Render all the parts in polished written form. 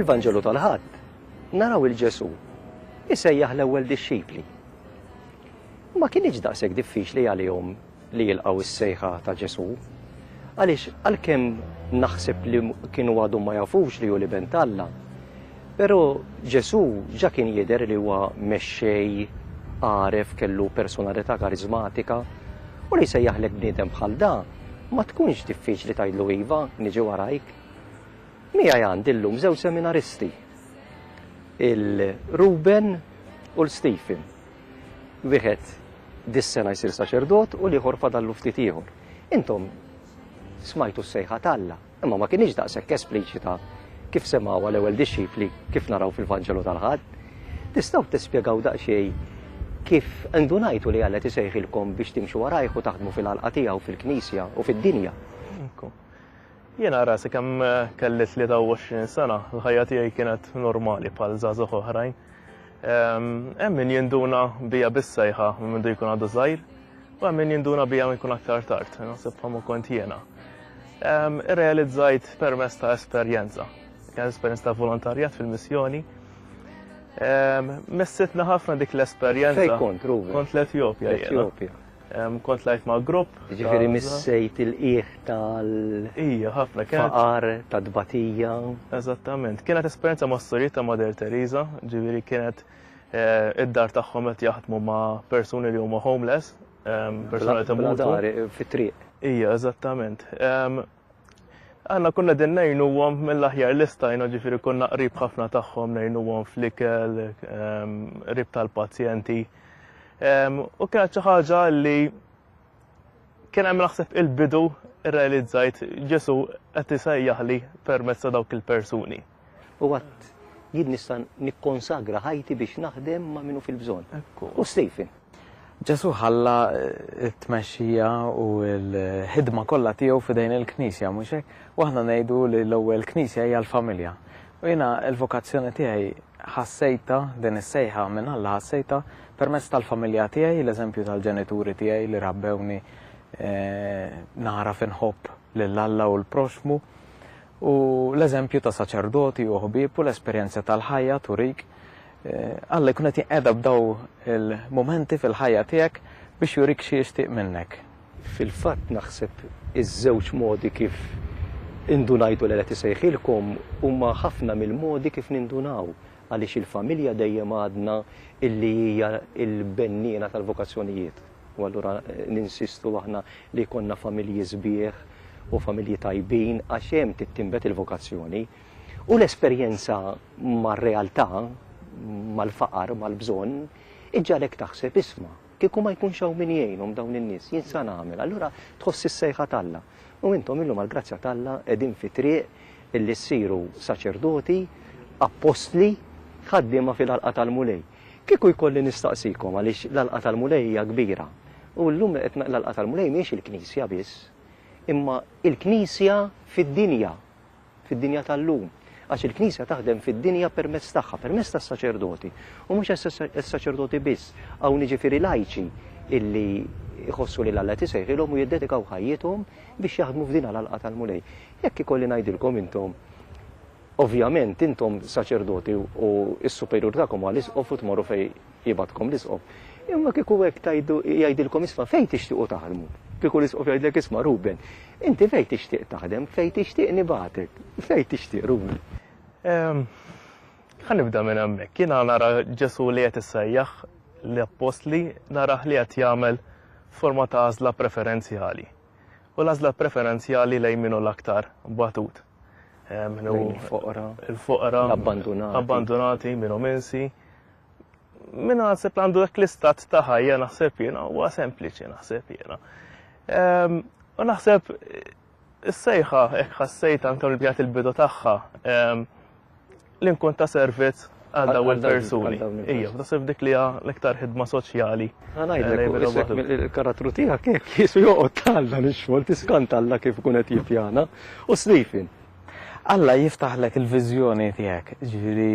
Fil-Vanġelu tal-Ħadd naraw il-Ġesu isejjaħ l-ewwel dixxipli. Ma kienx daqshekk diffiċli għalihom li jilqgħu is-sejħa ta' Ġesu. Għaliex għalkemm naħseb li kienu għadhom ma jafux li hu l-iben tal-Alla, però Ġesu ġa kien jidher li huwa mexxej għaref kellu personalità karizmatika u li sejjaħlek bniedem bħal da ma tkunx diffiċli tgħidlu iva niġi warajk. Miegħi għandi llum żewġ seminaristi, il-Ruben u l-Stephen. Wieħed dis-sena jsir saċerdot u l-ieħor fadallu ftit ieħor. Intom smajtu s-sejħa tal-Alla, imma ma kienx daqshekk espliċita kif semgħuha l-ewwel dixxipli kif naraw fil-Vanġelu tal-Ħadd. Tistgħu tispjegaw daqsxejn kif indunajtu li Alla tisejħilkom biex timxu warajh u taħdmu fil-għalqa tiegħu fil-Knisja u fid-dinja? Jiena rasi kemm kelli 23 sena, l-ħajja tiegħi kienet normali bħal żagħżugħ oħrajn. Hemm min jinduna bija bis-sejħa minn mindu jkun għadu żgħir, u hemm min jinduna bija minn jkun aktar tard, naħseb bħalma kont jiena. Irrealizzajt permezz ta' esperjenza. Kien esperjenza ta' volontarjat fil-missjoni. Messitna ħafna dik l-esperjenza. Fejn kont, Ruben? Kont l-Etjopja jiena. Kont lajt ma' grupp. Ġifieri missejt il-qiegħ Ija, ħafna faqar ta' tbatija. Eżattament. Kienet esperjenza ma' storjiet ta' Mother Teresa, ġifieri kienet id-dar tagħhom qed jaħdmu ma' persuni li huma homeless, persuni ta' mutu. Fit-triq. Ija, eżattament. Għanna kunna din ngħinuhom mill-aħjar lista, ġifieri konna qrib ħafna tagħhom ngħinuhom fl-ikel, qrib tal-pazjenti. U kienet xi ħaġa li kien hemm naħseb il-bidu irrealizzajt Ġesu qed isejjaħli permezz ta' dawk il-persuni. U għadd jien nista' nikkonsagra ħajti biex naħdem ma' minnu fil-bżonn. U Stephen. Ġesu ħalla t-tmexxija u l-ħidma kollha tiegħu f'idejn il-Knisja mhux hekk? U aħna ngħidu li l-ewwel Knisja hija l-familja. U jiena l-vokazzjoni tiegħi ħassejta din is-sejħa minn Alla ħassejta permezz tal-familja tiegħi, l-eżempju tal-ġenituri tiegħi li rabbewni naraf inħobb lill-Alla u l-proxmu, u l-eżempju ta' saċerdoti u ħbieb u l-esperjenza tal-ħajja turik. Alla jkun qed jinqeda b'daw il-momenti fil-ħajja tiegħek biex jurik xi jixtieq minnek. Fil-fatt naħseb iż-żewġ modi kif indunajtu li qed isejħilkom huma ħafna mill-modi kif nindunaw għaliex il-familja dejjem għadna illi hija l-benniena tal-vokazzjonijiet. U allura ninsistu aħna li jkollna familji sbieħ u familji tajbin għax hemm tittimbet il-vokazzjoni u l-esperjenza mar-realtà, mal-faqar, mal-bżonn, iġġalek taħseb isma' kieku ma jkunx hawn min jgħinhom dawn in-nies, jien sa nagħmel. Allura tħoss is-sejħa tal-Alla. U intom illum għall-grazzja tal-Alla qegħdin fi triq illi ssiru saċerdoti, apostli, ħaddiema fil-għalqa tal-mulej. Kieku jkolli nistaqsikom għaliex l-għalqa tal-mulej hija kbira. U llum qed l-għalqa tal-mulej mhix il-Knisja biss, imma il-Knisja fid-dinja, fid-dinja tal-lum. Għax il-Knisja taħdem fid-dinja permezz tagħha, permezz tas-saċerdoti. U mhux is-saċerdoti biss, hawn jiġifieri lajċi illi jħossu li l-Alla tisejħilhom u jiddedikaw ħajjithom biex jaħdmu f'din l-għalqa tal-mulej. Jekk ikolli ngħidilkom intom, ovvjament intom saċerdoti u s-superjur tagħkom għal isqof u tmorru fejn jibgħatkom l-isqof. Imma kieku hekk jgħidilkom isma' fejn tixtiequ taħdmu. Kieku l-isqof jgħidlek isma' Ruben, inti fejn tixtieq taħdem, fejn tixtieq nibagħtek, fejn tixtieq Ruben. Ħanibda minn hemmhekk. Jiena nara Ġesu li qed isejjaħ l-apostli narah li qed jagħmel forma ta' għażla preferenzjali. U l-għażla preferenzjali lejn minnu l-aktar batut. Il-foqra, abbandonati, minnu minsi. Minna naħseb għandu hekk l-istat ta' ħajja naħseb jiena huwa sempliċi naħseb jiena. U naħseb is-sejħa hekk ħassejt anke l-bjat il-bidu tagħha li nkun ta' servizz għal daw il-persuni. Ija, naħseb dik li l-iktar ħidma soċjali. Għanajdlek il-karattru tiegħek hekk jisu joqgħod talla nix-xogħol tiskant Alla kif ikun qed jippjana. U Stephen. Alla jiftaħlek il-viżjoni tiegħek, ġifieri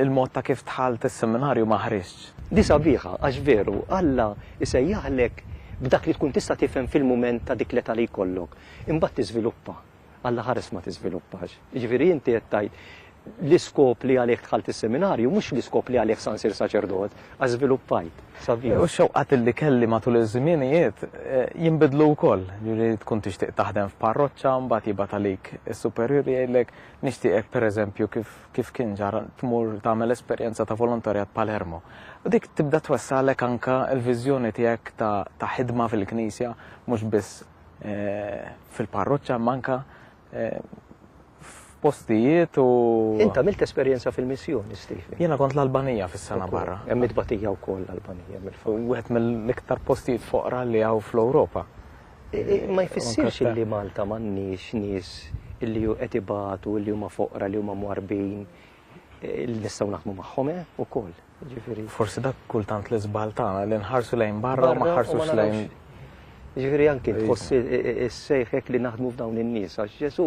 il-mod ta' kif tħalt is-seminarju ma ħriġx. Di sabiħa, għax veru, Alla isejjaħlek b'dak li tkun tista' tifhem fil-mument ta' dik l-età li jkollok. Imbagħad tiżviluppa. Alla ħares ma tiżviluppax. Jiġifieri inti qed tgħid l-iskop li għalih dħalt is-seminarju mhux l-iskop li għalih sansir saċerdot, għaż żviluppajt. U x-xewqat li kelli matul iż-żmienijiet jinbidlu wkoll. Ġifieri tkun tixtieq taħdem f'parroċċa, mbagħad jibgħat għalik is-superjuri jgħidlek nixtieqek pereżempju kif kien ġara tmur tagħmel esperjenza ta' volontarjat Palermo. U dik tibda twessalek anke l-viżjoni tiegħek ta' ħidma fil-Knisja mhux biss fil-parroċċa manka f'postijiet u. Inta għamilt esperjenza fil-missjoni, Stephen. Jiena kont l-Albanija fis-sena barra. Hemm mitbatija wkoll l-Albanija mill-fuq. Wieħed mill-iktar postijiet foqra li hawn fl-Ewropa. Ma jfissirx li Malta m'għandniex nies illi qed ibatu, illi huma foqra, li huma mwarbin, li nistgħu naħdmu magħhom ukoll. Forsi dak kultant l-iżbal tagħna li nħarsu lejn barra u ma ħarsux lejn. Ġifieri anke tħoss is-sejħek li naħdmu f'dawn in-nies għax Ġesu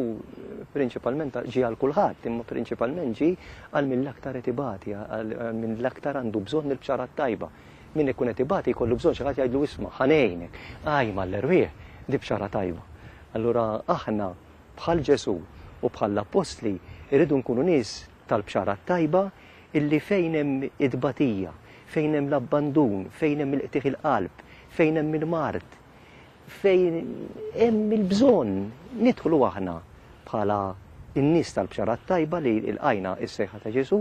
prinċipalment ġie għal kulħadd, imma prinċipalment ġie għal mill-aktar qed ibati, għal mill-aktar għandu bżonn il-bċarat tajba. Min ikun qed ibati jkollu bżonn xi ħadd jgħidlu isma' ħanejnek, għajma l-erwieħ di bċara tajba. Allura aħna bħal Ġesu u bħal l-Apostli irridu nkunu nies tal-bċarat tajba illi fejn hemm id-batija, fejn hemm l-abbandun, fejn hemm il-qtieħ il-qalb, fejn hemm il-mard, fejn hemm il-bżonn nidħlu aħna bħala n-nies tal-bċarat tajba li lqajna s-sejħa ta' Ġesu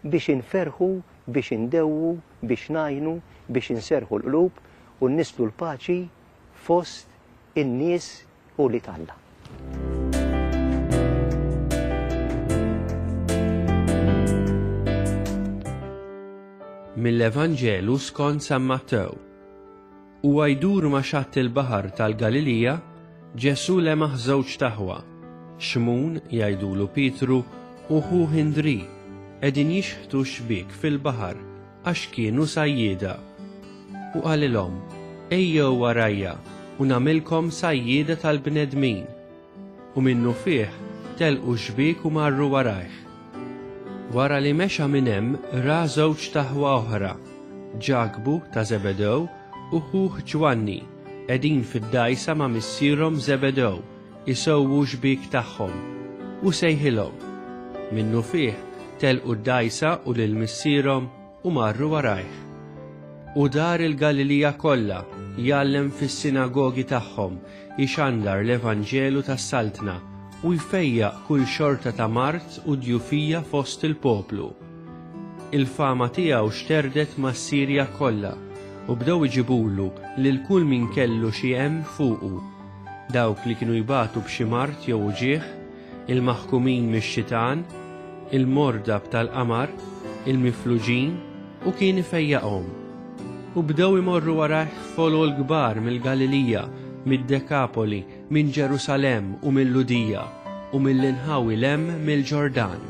biex inferħu, biex indewwu, biex ngħinu, biex inserħu l-qlub u nislu l-paċi fost in-nies u li Alla. Mill-Evanġelu skont San Mattew. Huwa jdur ma' xatt il-baħar tal-Galilija, Ġesu lemaħ żewġ taħwa, Xmun jgħidulu Pietru u ħu Ħindri, qegħdin jixħtu xbik fil-baħar għax kienu sajjieda. U qalilhom, ejjew warajja u nagħmilkom sajjieda tal-bnedmin. U minnu fih telqu xbik u marru warajh. Wara li mexa minn hemm ra żewġ taħwa oħra, Ġakbu ta' Zebedew u ħuh Ġwanni, qegħdin fid-dajsa ma' missierhom Zebedew isewwu xbik tagħhom u sejħilhom. Minnu fih telqu d-dajsa u lil missierhom u marru warajh. U dar il-Galilija kollha jgħallem fis-sinagogi tagħhom ixandar l-Evanġelu tas-Saltna u jfejjaq kull xorta ta' mart u djufija fost il-poplu. Il-fama tiegħu xterdet mas-Sirja kollha u bdew iġibulu lil kull min kellu xi hemm fuqu. Dawk li kienu jbatu b'xi mart jew uġigħ, il-maħkumin mix-xitan, il-mordab tal-qamar, il-mifluġin u kien ifejjaqhom. U bdew imorru warajh folol kbar mill-Galilija, mid-Dekapoli, minn Ġerusalem u mill-Ludija u mill-inħawi lem mill-Ġordan.